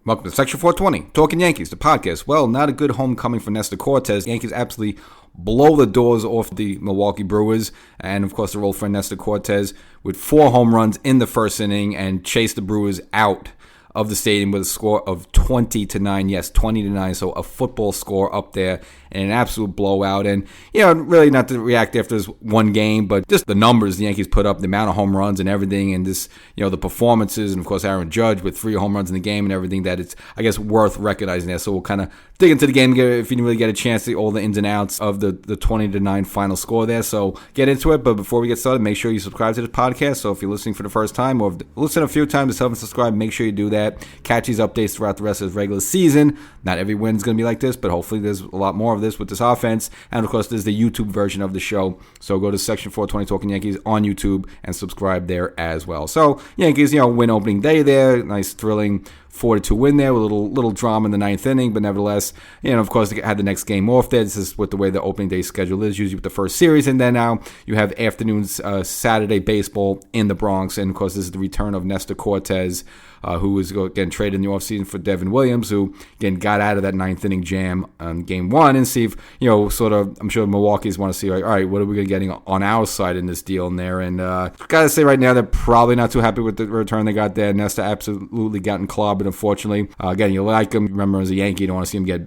Welcome to Section 420, Talkin Yankees, the podcast. Well, not a good homecoming for Nestor Cortes. Yankees absolutely blow the doors off the Milwaukee Brewers. And, of course, the old friend Nestor Cortes with 4 home runs in the first inning and chased the Brewers out of the stadium with a score of 20-9. Yes, 20-9. So a football score up there and an absolute blowout. And, really not to react after this one game, but just the numbers the Yankees put up, the amount of home runs and everything, and this, the performances, and of course Aaron Judge with 3 home runs in the game and everything, that it's, I guess, worth recognizing that. So we'll kind of dig into the game if you didn't really get a chance to see all the ins and outs of the 20-9 final score there. So get into it. But before we get started, make sure you subscribe to this podcast. So if you're listening for the first time or listen a few times to subscribe, make sure you do that. Catch these updates throughout the rest of the regular season. Not every win is going to be like this, but hopefully there's a lot more of this with this offense. And, of course, there's the YouTube version of the show. So go to Section 420 Talkin Yankees on YouTube and subscribe there as well. So Yankees, win opening day there. Nice, thrilling 4-2 win there with a little drama in the 9th inning. But nevertheless, of course, they had the next game off there. This is what the way the opening day schedule is, usually with the first series. And then now you have afternoons Saturday baseball in the Bronx. And, of course, this is the return of Nestor Cortes, who was getting traded in the offseason for Devin Williams, who, again, got out of that 9th inning jam on game 1, and see if, I'm sure Milwaukee's want to see, like, all right, what are we going to get on our side in this deal in there? And got to say right now, they're probably not too happy with the return they got there. Nestor absolutely gotten clobbered, unfortunately. Again, you like him. Remember, as a Yankee, you don't want to see him get,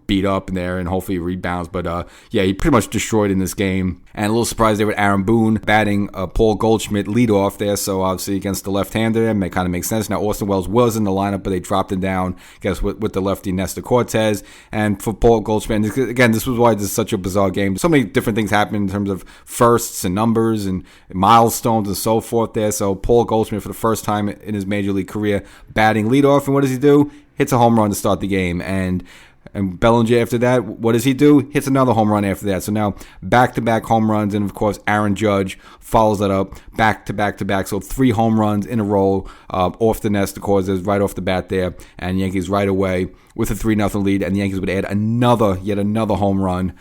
beat up in there, and hopefully he rebounds. But, he pretty much destroyed in this game. And a little surprise there with Aaron Boone batting Paul Goldschmidt leadoff there. So, obviously, against the left-hander, it kind of makes sense. Now, Austin Wells was in the lineup, but they dropped him down, I guess, with the lefty Nestor Cortes. And for Paul Goldschmidt, again, this was why this is such a bizarre game. So many different things happen in terms of firsts and numbers and milestones and so forth there. So Paul Goldschmidt, for the first time in his major league career, batting leadoff. And what does he do? Hits a home run to start the game. And Bellinger after that, what does he do? Hits another home run after that. So now back-to-back home runs, and of course Aaron Judge follows that up back-to-back. So 3 home runs in a row off the Nestor Cortes right off the bat there, and Yankees right away with a 3-0 lead, and the Yankees would add yet another home run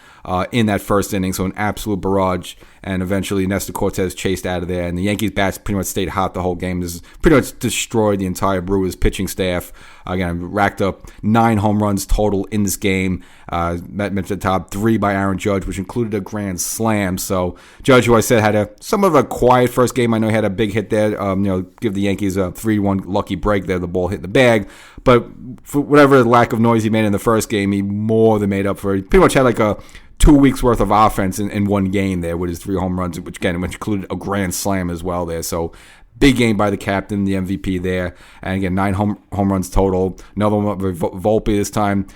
in that first inning. So an absolute barrage, and eventually Nestor Cortes chased out of there, and the Yankees bats pretty much stayed hot the whole game. This pretty much destroyed the entire Brewers pitching staff. Again, racked up 9 home runs total in this game. Met the top 3 by Aaron Judge, which included a grand slam. So Judge, who I said had somewhat of a quiet first game. I know he had a big hit there. Give the Yankees a 3-1 lucky break there. The ball hit the bag. But for whatever lack of noise he made in the first game, he more than made up for it. He pretty much had like a 2 weeks worth of offense in one game there with his 3 home runs, which included a grand slam as well there. So big game by the captain, the MVP there. And again, 9 home runs total. Another one with Volpe this time,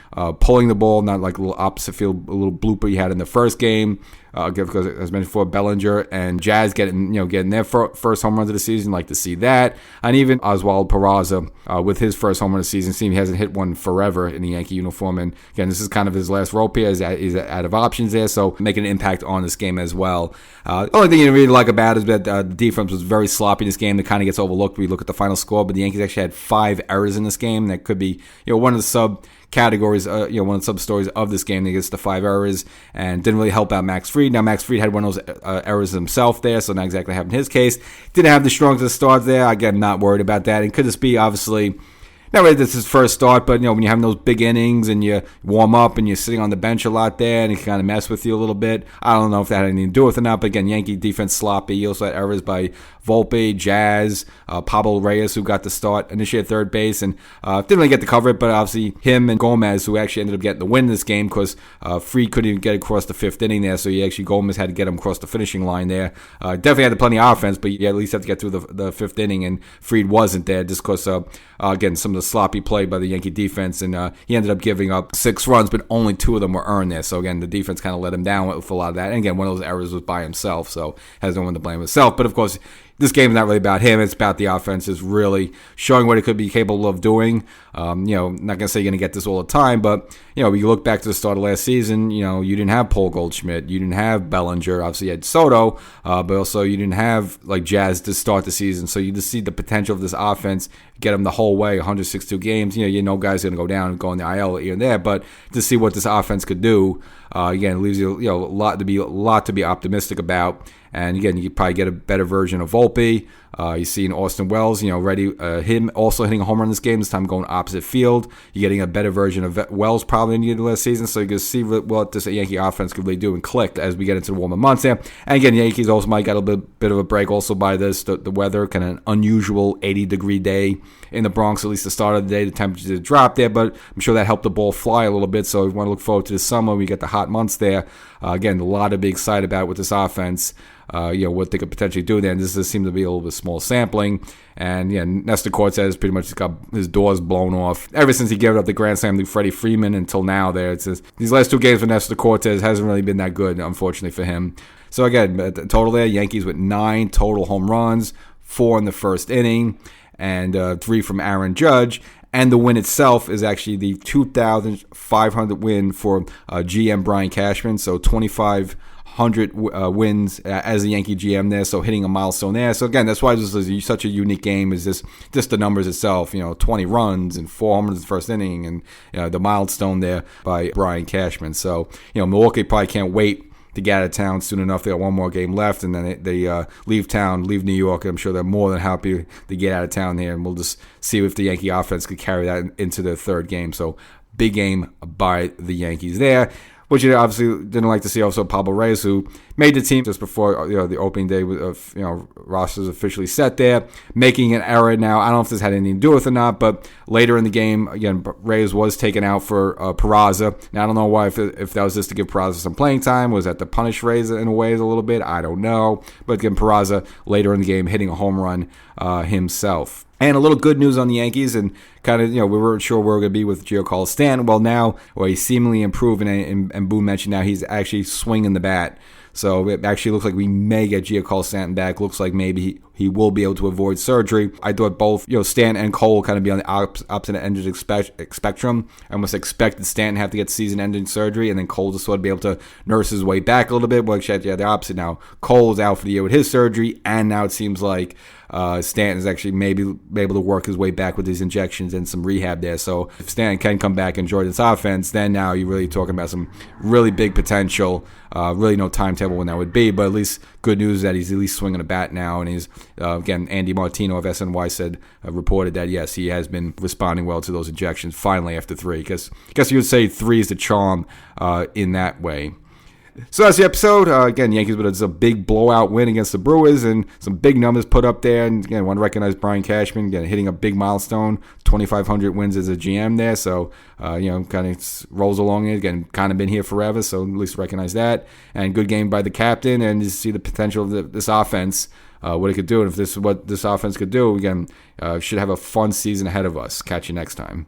pulling the ball, not like a little opposite field, a little blooper he had in the first game. Because as mentioned before, Bellinger and Jazz getting their first home runs of the season. Like to see that. And even Oswald Peraza with his first home run of the season. Seems he hasn't hit one forever in the Yankee uniform. And again, this is kind of his last rope here. He's out of options there, so making an impact on this game as well. The only thing you really like about it is that the defense was very sloppy in this game. That kind of gets overlooked when you look at the final score. But the Yankees actually had 5 errors in this game. That could be one of the sub-categories, one of the sub-stories of this game that gets the 5 errors and didn't really help out Max Fried. Now, Max Fried had one of those errors himself there, so not exactly happened in his case. Didn't have the strongest start there. Again, not worried about that. And could this be, obviously, not really this is his first start, but when you have those big innings and you warm up and you're sitting on the bench a lot there and he can kind of mess with you a little bit. I don't know if that had anything to do with it or not, but again, Yankee defense sloppy. You also had errors by Volpe, Jazz, Pablo Reyes, who got the start initially at third base and didn't really get to cover it, but obviously him and Gomez, who actually ended up getting the win in this game because Fried couldn't even get across the 5th inning there, so Gomez had to get him across the finishing line there. Definitely had plenty of offense, but you at least have to get through the 5th inning, and Fried wasn't there just because, again, some of the sloppy play by the Yankee defense, and he ended up giving up 6 runs, but only 2 of them were earned there. So again, the defense kind of let him down with a lot of that. And again, one of those errors was by himself, so has no one to blame himself. But of course, this game is not really about him. It's about the offense is really showing what it could be capable of doing. Not going to say you're going to get this all the time, but, you look back to the start of last season, you didn't have Paul Goldschmidt. You didn't have Bellinger. Obviously, you had Soto, but also you didn't have, like, Jazz to start the season. So you just see the potential of this offense, get them the whole way, 162 games. Guys are going to go down and go in the IL here and there, but to see what this offense could do, again, it leaves you, a lot to be optimistic about. And again, you could probably get a better version of Volpe. You're seeing Austin Wells, him also hitting a home run this game, this time going opposite field. You're getting a better version of Wells probably than you did last season, so you can see what this Yankee offense could really do and click as we get into the warmer months there. And again, Yankees also might get a bit of a break also by this, the weather, kind of an unusual 80-degree day in the Bronx, at least the start of the day. The temperatures did drop there, but I'm sure that helped the ball fly a little bit, so we want to look forward to the summer. We get the hot months there. Again, a lot to be excited about with this offense. What they could potentially do there. And this seems to be a little bit small sampling. And Nestor Cortez pretty much got his doors blown off ever since he gave up the grand slam to Freddie Freeman until now. These last 2 games for Nestor Cortez hasn't really been that good, unfortunately for him. So again, the total there, Yankees with 9 total home runs, 4 in the first inning, and 3 from Aaron Judge. And the win itself is actually the 2,500 win for GM Brian Cashman. So 2,500 wins as a Yankee GM there. So hitting a milestone there. So again, that's why this is such a unique game. Is just the numbers itself? 20 runs and 4 home runs in the first inning, and the milestone there by Brian Cashman. So Milwaukee probably can't wait to get out of town soon enough. They got one more game left, and then they leave New York. I'm sure they're more than happy to get out of town here, and we'll just see if the Yankee offense could carry that into their third game. So big game by the Yankees there. Which you obviously didn't like to see also Pablo Reyes, who made the team just before the opening day of rosters officially set there, making an error now. I don't know if this had anything to do with it or not, but later in the game, again, Reyes was taken out for Peraza. Now, I don't know why, if that was just to give Peraza some playing time. Was that to punish Reyes in a way a little bit? I don't know. But again, Peraza later in the game hitting a home run himself. And a little good news on the Yankees, and kind of, we weren't sure where we're going to be with Giancarlo Stanton. Well, now, he's seemingly improving, and Boone mentioned now he's actually swinging the bat. So it actually looks like we may get Giancarlo Stanton back. Looks like maybe he will be able to avoid surgery. I thought both, Stanton and Cole kind of be on the opposite end of the spectrum. I almost expected Stanton to have to get season-ending surgery, and then Cole to sort of be able to nurse his way back a little bit. Well, actually, the opposite now. Cole's out for the year with his surgery, and now it seems like Stanton is actually maybe able to work his way back with these injections and some rehab there. So if Stanton can come back and enjoy this offense, then now you're really talking about some really big potential. Really no timetable when that would be, but at least good news that he's at least swinging a bat now. And he's, again, Andy Martino of SNY reported that, yes, he has been responding well to those injections finally after 3. Because I guess you would say 3 is the charm in that way. So that's the episode. Again, Yankees with a big blowout win against the Brewers and some big numbers put up there. And again, I want to recognize Brian Cashman, again, hitting a big milestone, 2,500 wins as a GM there. So, kind of rolls along it. Again, kind of been here forever, so at least recognize that. And good game by the captain, and you see the potential of this offense, what it could do. And if this is what this offense could do, again, should have a fun season ahead of us. Catch you next time.